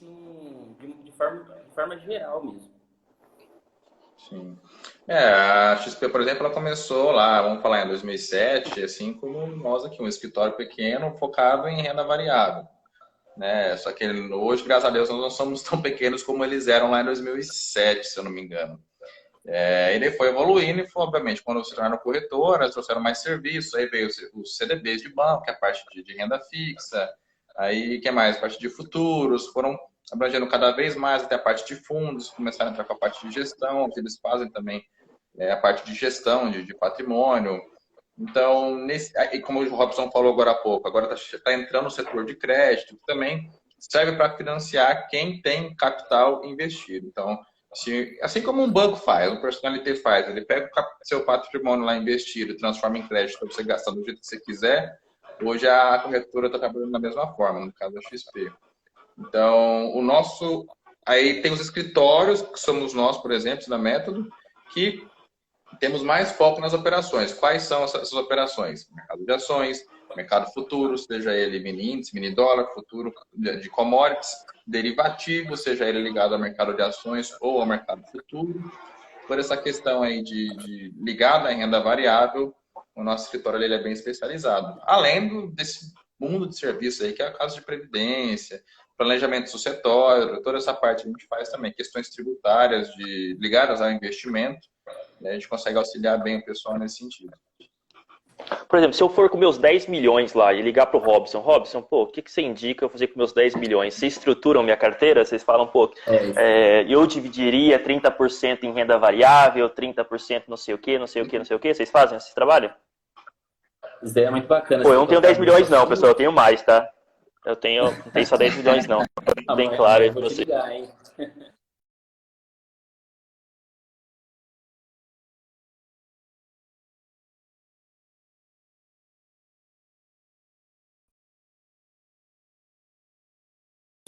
de forma geral mesmo. Sim. A XP, por exemplo, ela começou lá, vamos falar em 2007, assim como nós aqui, um escritório pequeno focado em renda variável, né? Só que hoje, graças a Deus, nós não somos tão pequenos como eles eram lá em 2007, se eu não me engano. Ele foi evoluindo e, obviamente, quando se tornaram corretoras, trouxeram mais serviços, aí veio os CDBs de banco, que é a parte de renda fixa, aí, que mais? A parte de futuros, foram abrangendo cada vez mais até a parte de fundos, começaram a entrar com a parte de gestão, que eles fazem também a parte de gestão, de patrimônio. Então, e como o Robson falou agora há pouco, agora está entrando no setor de crédito, que também serve para financiar quem tem capital investido. Então, assim como um banco faz, um personalité faz, ele pega o seu patrimônio lá investido e transforma em crédito para você gastar do jeito que você quiser, hoje a corretora está trabalhando da mesma forma, no caso da XP. Então, aí tem os escritórios, que somos nós, por exemplo, da Método, que temos mais foco nas operações. Quais são essas operações? Mercado de ações, mercado futuro, seja ele mini índice, mini dólar, futuro de commodities, derivativo, seja ele ligado ao mercado de ações ou ao mercado futuro. Por essa questão aí de ligado à renda variável, o nosso escritório ele é bem especializado. Além desse mundo de serviços aí, que é a casa de previdência, planejamento sucessório, toda essa parte a gente faz também, questões tributárias ligadas ao investimento, né? A gente consegue auxiliar bem o pessoal nesse sentido. Por exemplo, se eu for com meus 10 milhões lá e ligar para o Robson, pô, o que você indica eu fazer com meus 10 milhões? Vocês estruturam minha carteira? Vocês falam, pô, eu dividiria 30% em renda variável, 30% não sei o quê, não sei o quê, não sei o quê. Vocês fazem esse trabalho? Isso daí é muito bacana. Pô, eu não tenho 10 milhões não, pessoal, eu tenho mais, tá? Não tenho só 10 milhões não. Bem claro aí para você. Ligar, hein?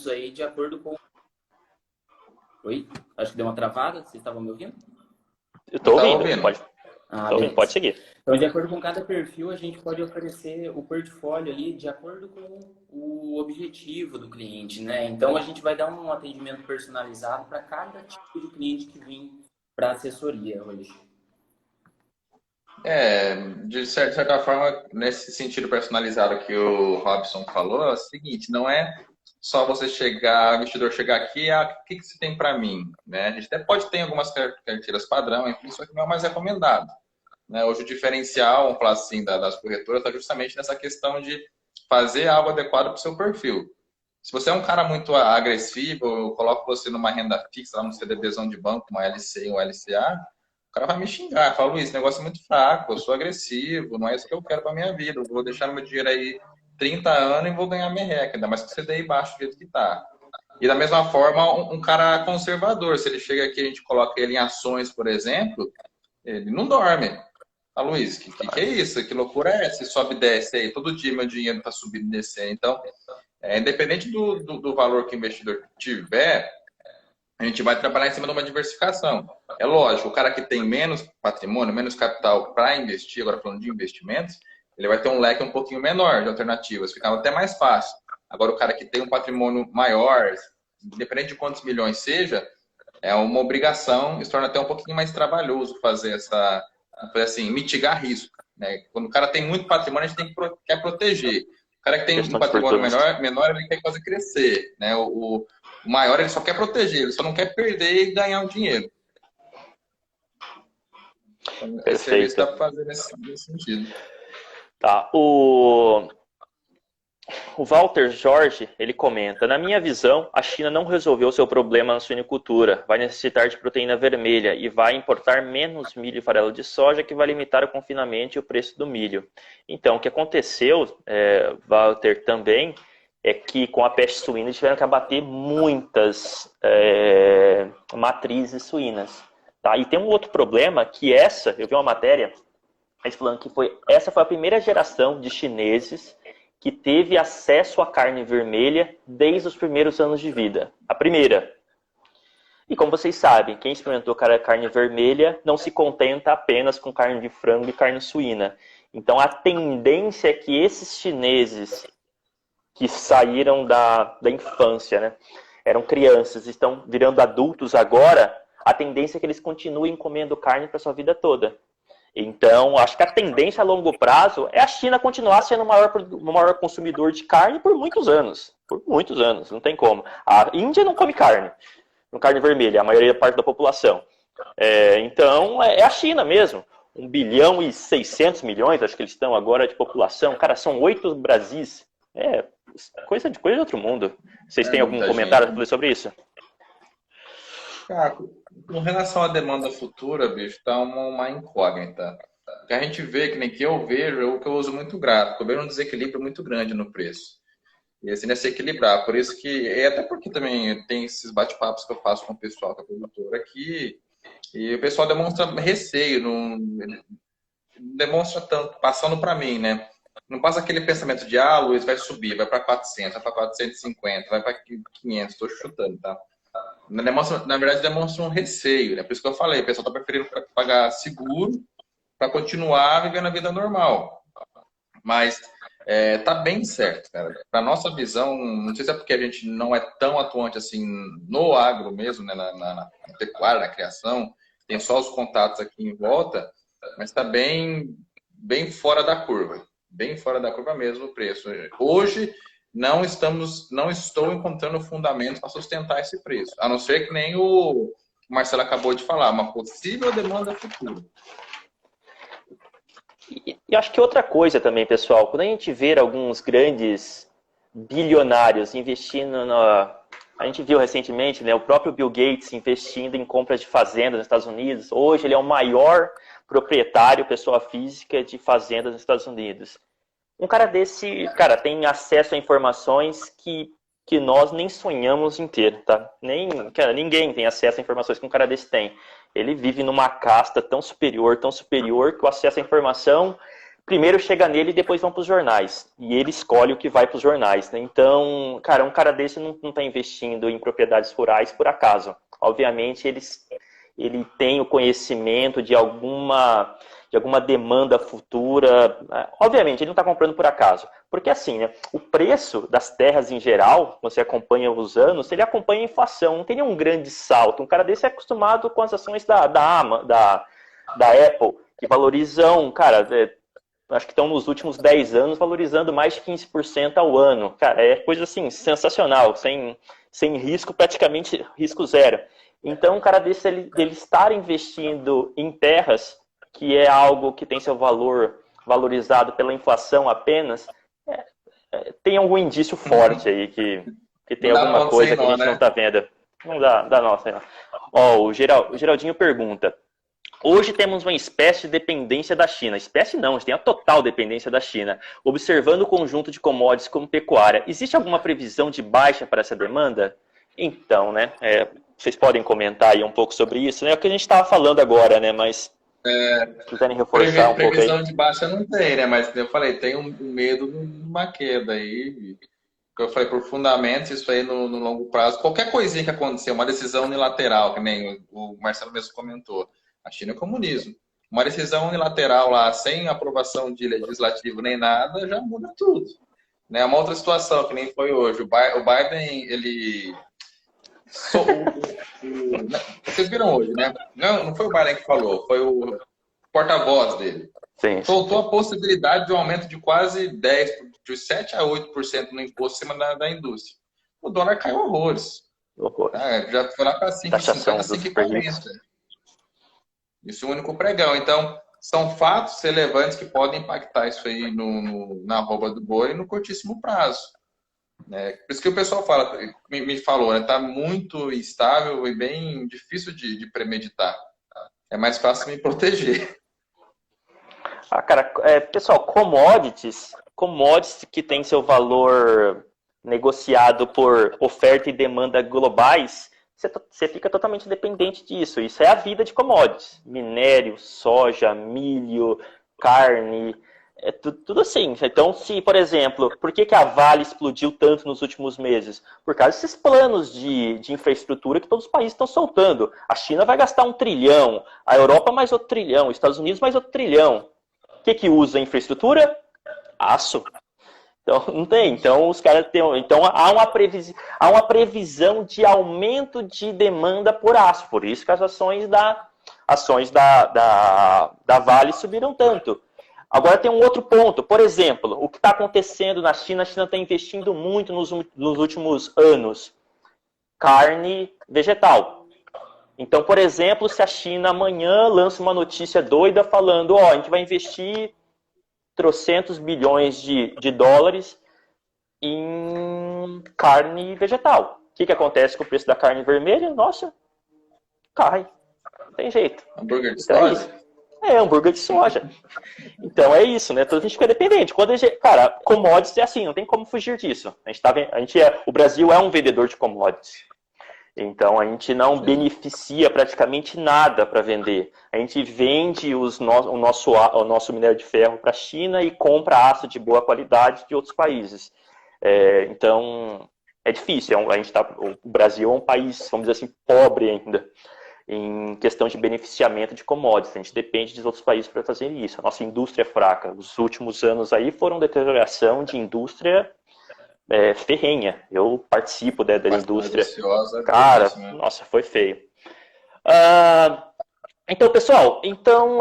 Aí de acordo com... Oi? Acho que deu uma travada. Vocês estavam me ouvindo? Eu tô ouvindo. Pode seguir. Então, de acordo com cada perfil, a gente pode oferecer o portfólio ali de acordo com o objetivo do cliente, né? Então, a gente vai dar um atendimento personalizado para cada tipo de cliente que vem para a assessoria hoje. De certa forma, nesse sentido personalizado que o Robson falou, é o seguinte, não é só você chegar, o investidor chegar aqui, o que você tem para mim? Né? A gente até pode ter algumas carteiras padrão, enfim, só que não é mais recomendado. Né? Hoje o diferencial, vamos falar assim, das corretoras está justamente nessa questão de fazer algo adequado para o seu perfil. Se você é um cara muito agressivo, eu coloco você numa renda fixa, lá no CDBzão de banco, uma LC ou LCA, o cara vai me xingar, fala, Luiz, esse negócio é muito fraco, eu sou agressivo, não é isso que eu quero para minha vida, eu vou deixar meu dinheiro aí 30 anos e vou ganhar merreca, ainda mais que você dê baixo do jeito que tá. E da mesma forma, um cara conservador, se ele chega aqui e a gente coloca ele em ações, por exemplo, ele não dorme. Ah, Luiz, que é isso? Que loucura é essa? Sobe e desce aí, todo dia meu dinheiro tá subindo e descendo. Então, independente do valor que o investidor tiver, a gente vai trabalhar em cima de uma diversificação. É lógico, o cara que tem menos patrimônio, menos capital para investir, agora falando de investimentos, ele vai ter um leque um pouquinho menor de alternativas, fica até mais fácil. Agora, o cara que tem um patrimônio maior, independente de quantos milhões seja, é uma obrigação, se torna até um pouquinho mais trabalhoso fazer assim, mitigar risco. Né? Quando o cara tem muito patrimônio, a gente quer proteger. O cara que tem um patrimônio menor, ele quer fazer crescer. Né? O maior, ele só quer proteger, ele só não quer perder e ganhar o dinheiro. Então, esse serviço dá para fazer nesse sentido. Tá, o Walter Jorge, ele comenta, na minha visão, a China não resolveu seu problema na suinicultura, vai necessitar de proteína vermelha e vai importar menos milho e farelo de soja, que vai limitar o confinamento e o preço do milho. Então, o que aconteceu, Walter, também, é que com a peste suína tiveram que abater muitas matrizes suínas. Tá? E tem um outro problema, que eu vi uma matéria, falando que essa foi a primeira geração de chineses que teve acesso à carne vermelha desde os primeiros anos de vida. A primeira. E como vocês sabem, quem experimentou carne vermelha não se contenta apenas com carne de frango e carne suína. Então a tendência é que esses chineses que saíram da infância, né? Eram crianças, estão virando adultos agora, a tendência é que eles continuem comendo carne para sua vida toda. Então, acho que a tendência a longo prazo é a China continuar sendo o maior consumidor de carne por muitos anos. Por muitos anos, não tem como. A Índia não come carne, não carne vermelha, a maioria da parte da população. Então, é a China mesmo. 1 bilhão e 600 milhões, acho que eles estão agora de população. Cara, são 8 Brasis. Coisa de outro mundo. Vocês têm algum comentário sobre isso? Cara, com relação à demanda futura, bicho, tá uma incógnita. O que a gente vê, que nem que eu vejo, é o que eu uso muito gráfico. Eu vejo um desequilíbrio muito grande no preço. E assim, é se equilibrar. Por isso que, até porque também tem esses bate-papos que eu faço com o pessoal que é produtor aqui, e o pessoal demonstra receio, não demonstra tanto, passando para mim, né? Não passa aquele pensamento de, Luiz, vai subir, vai para 400, vai para 450, vai para 500, estou chutando, tá? Na verdade, demonstra um receio, né? Por isso que eu falei, o pessoal está preferindo pagar seguro para continuar vivendo a vida normal. Mas tá bem certo, cara. Para nossa visão, não sei se é porque a gente não é tão atuante assim no agro mesmo, né? Na pecuária, na criação, tem só os contatos aqui em volta, mas está bem fora da curva. Bem fora da curva mesmo o preço. Hoje, não estou encontrando fundamento para sustentar esse preço. A não ser que nem o Marcelo acabou de falar, uma possível demanda futura. E acho que outra coisa também, pessoal, quando a gente vê alguns grandes bilionários investindo A gente viu recentemente, né, o próprio Bill Gates investindo em compras de fazendas nos Estados Unidos. Hoje ele é o maior proprietário, pessoa física, de fazendas nos Estados Unidos. Um cara desse, cara, tem acesso a informações que nós nem sonhamos em ter, tá? Ninguém tem acesso a informações que um cara desse tem. Ele vive numa casta tão superior, que o acesso à informação primeiro chega nele e depois vão para os jornais. E ele escolhe o que vai para os jornais, né? Então, cara, um cara desse não está investindo em propriedades rurais por acaso. Obviamente, ele tem o conhecimento de alguma demanda futura. Obviamente, ele não está comprando por acaso. Porque assim, né, o preço das terras em geral, você acompanha os anos, ele acompanha a inflação. Não tem nenhum grande salto. Um cara desse é acostumado com as ações da Apple, que valorizam, cara, acho que estão nos últimos 10 anos valorizando mais de 15% ao ano. Cara, é coisa assim, sensacional, sem risco, praticamente risco zero. Então, um cara desse, ele estar investindo em terras, que é algo que tem seu valor valorizado pela inflação apenas, tem algum indício forte aí, que tem alguma coisa que a gente não está vendo. Não dá nossa. Não. Ó, o Geraldinho pergunta: hoje temos uma espécie de dependência da China. Espécie não, a gente tem a total dependência da China. Observando o conjunto de commodities como pecuária, existe alguma previsão de baixa para essa demanda? Então, né, vocês podem comentar aí um pouco sobre isso, né? É o que a gente estava falando agora, né? Mas se quiserem reforçar um pouco aí. Previsão de baixa não tem, né? Mas eu falei, tem um medo de uma queda aí. Que eu falei, por fundamentos, isso aí no longo prazo. Qualquer coisinha que acontecer, uma decisão unilateral, que nem o Marcelo mesmo comentou. A China é comunismo. Uma decisão unilateral lá, sem aprovação de legislativo nem nada, já muda tudo. Né? Uma outra situação, que nem foi hoje. O Biden, ele... Vocês viram hoje, né? Não foi o Biden que falou, foi o porta-voz dele. Sim. Soltou a possibilidade de um aumento de quase 10%, de 7% a 8% no imposto em cima da indústria. O dólar caiu horrores. Já foi lá para 5,50, 5,40. Isso é o único pregão. Então, são fatos relevantes que podem impactar isso aí na arroba do boi no curtíssimo prazo. Por isso que o pessoal me falou, né? Tá muito instável e bem difícil de premeditar. É mais fácil me proteger. Cara, pessoal, commodities que tem seu valor negociado por oferta e demanda globais, você fica totalmente dependente disso. Isso é a vida de commodities. Minério, soja, milho, carne, tudo assim. Então, se, por exemplo, por que a Vale explodiu tanto nos últimos meses? Por causa desses planos de infraestrutura que todos os países estão soltando. A China vai gastar 1 trilhão, a Europa mais outro trilhão, os Estados Unidos mais outro trilhão. O que usa a infraestrutura? Aço. Então, não tem. Então, os caras têm. Então, há uma previsão de aumento de demanda por aço. Por isso que as ações da Vale subiram tanto. Agora tem um outro ponto. Por exemplo, o que está acontecendo na China? A China está investindo muito nos últimos anos. Carne vegetal. Então, por exemplo, se a China amanhã lança uma notícia doida falando, ó, a gente vai investir trocentos bilhões de dólares em carne vegetal. O que acontece com o preço da carne vermelha? Nossa, cai. Não tem jeito. Hambúrguer de Então, soja? Hambúrguer de soja. Então é isso, né? Então a gente fica dependente. Cara, commodities é assim, não tem como fugir disso. O Brasil é um vendedor de commodities. Então, a gente não beneficia praticamente nada para vender. A gente vende o nosso minério de ferro para a China e compra aço de boa qualidade de outros países. Então, é difícil. O Brasil é um país, vamos dizer assim, pobre ainda, em questão de beneficiamento de commodities. A gente depende dos outros países para fazer isso. A nossa indústria é fraca. Os últimos anos aí foram deterioração de indústria ferrenha. Eu participo da indústria. Cara, nossa, foi feio. Então, pessoal,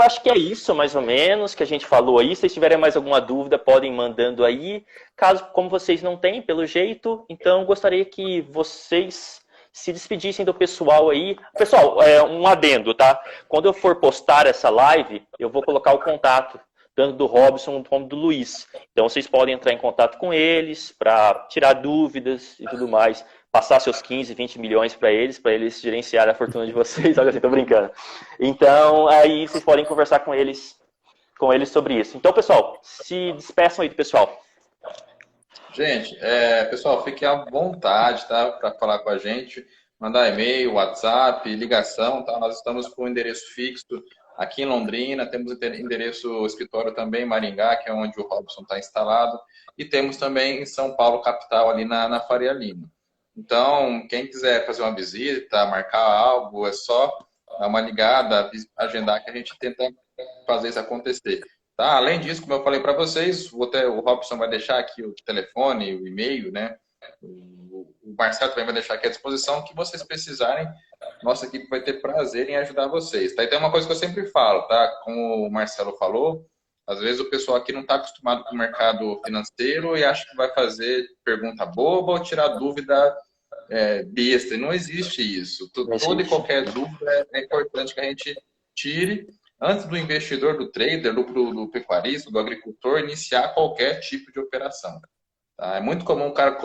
acho que é isso, mais ou menos, que a gente falou aí. Se vocês tiverem mais alguma dúvida, podem ir mandando aí. Como vocês não têm, pelo jeito, então gostaria que vocês se despedissem do pessoal aí. Pessoal, um adendo, tá? Quando eu for postar essa live, eu vou colocar o contato tanto do Robson como do Luiz. Então, vocês podem entrar em contato com eles para tirar dúvidas e tudo mais, passar seus 15, 20 milhões para eles gerenciarem a fortuna de vocês. Olha assim, tô brincando. Então, aí vocês podem conversar com eles sobre isso. Então, pessoal, se despeçam aí do pessoal. Gente, pessoal, fiquem à vontade, tá? Para falar com a gente, mandar e-mail, WhatsApp, ligação, tá? Nós estamos com o endereço fixo aqui em Londrina, temos endereço escritório também em Maringá, que é onde o Robson está instalado, e temos também em São Paulo, capital, ali na Faria Lima. Então, quem quiser fazer uma visita, marcar algo, é só dar uma ligada, agendar, que a gente tenta fazer isso acontecer. Tá? Além disso, como eu falei para vocês, o Robson vai deixar aqui o telefone, o e-mail, né? O Marcelo também vai deixar aqui à disposição, que vocês precisarem, nossa equipe vai ter prazer em ajudar vocês. Tá? E tem uma coisa que eu sempre falo, tá? Como o Marcelo falou, às vezes o pessoal aqui não está acostumado com o mercado financeiro e acha que vai fazer pergunta boba ou tirar dúvida besta. E não existe isso. Toda e qualquer dúvida é importante que a gente tire antes do investidor, do trader, do pecuarista, do agricultor, iniciar qualquer tipo de operação. Tá? É muito comum o cara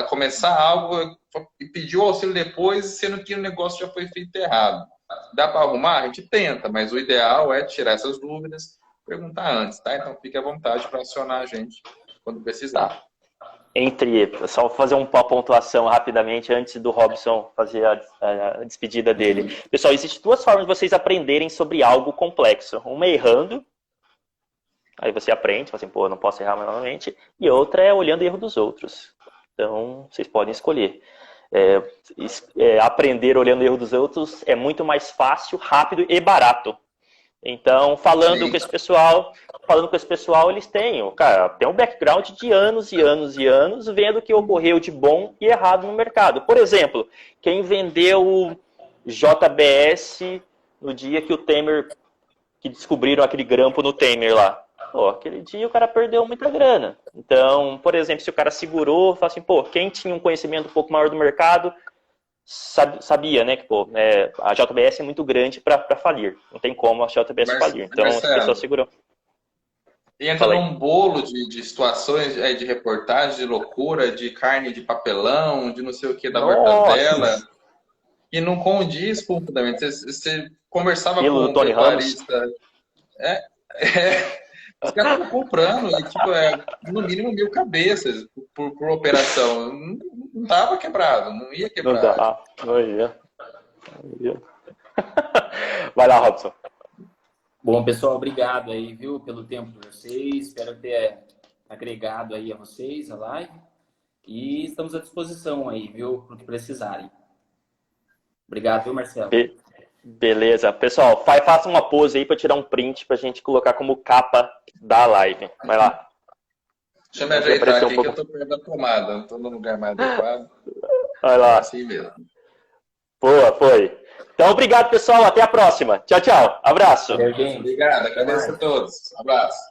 começar algo e pedir o auxílio depois, sendo que o negócio já foi feito errado. Dá para arrumar? A gente tenta, mas o ideal é tirar essas dúvidas, perguntar antes, tá? Então fique à vontade para acionar a gente quando precisar. Só fazer uma pontuação rapidamente antes do Robson fazer a despedida dele. Pessoal, existem duas formas de vocês aprenderem sobre algo complexo. Uma é errando, aí você aprende, fala assim, pô, eu não posso errar mais novamente. E outra é olhando o erro dos outros. Então, vocês podem escolher. Aprender olhando o erro dos outros é muito mais fácil, rápido e barato. Então, falando com esse pessoal, eles têm um background de anos e anos e anos, vendo o que ocorreu de bom e errado no mercado. Por exemplo, quem vendeu JBS no dia que o Temer, que descobriram aquele grampo no Temer lá. Pô, aquele dia o cara perdeu muita grana. Então, por exemplo, se o cara segurou, fala assim, pô, quem tinha um conhecimento um pouco maior do mercado, sabia, né, que a JBS é muito grande para falir. Não tem como a JBS falir. Então, as pessoas segurou. E entra num bolo de situações, de reportagem, de loucura, de carne de papelão, de não sei o que da mortadela. E não condiz com o fundamento. Você conversava com o pecuarista. Os caras estão comprando, e, no mínimo 1.000 cabeças por operação. Não estava quebrado, não ia quebrar. Não ia. Vai lá, Robson. Bom, pessoal, obrigado aí, viu, pelo tempo de vocês. Espero ter agregado aí a vocês a live. E estamos à disposição aí, viu, para o que precisarem. Obrigado, viu, Marcelo? Beleza. Pessoal, faça uma pose aí para tirar um print para a gente colocar como capa da live. Vai lá. Deixa eu me ajeitar aqui que eu tô perto da tomada. Não tô no lugar mais adequado. Vai lá. Assim mesmo. Boa, foi. Então, obrigado, pessoal. Até a próxima. Tchau, tchau. Abraço. Valeu, gente. Obrigado. Agradeço a todos. Um abraço.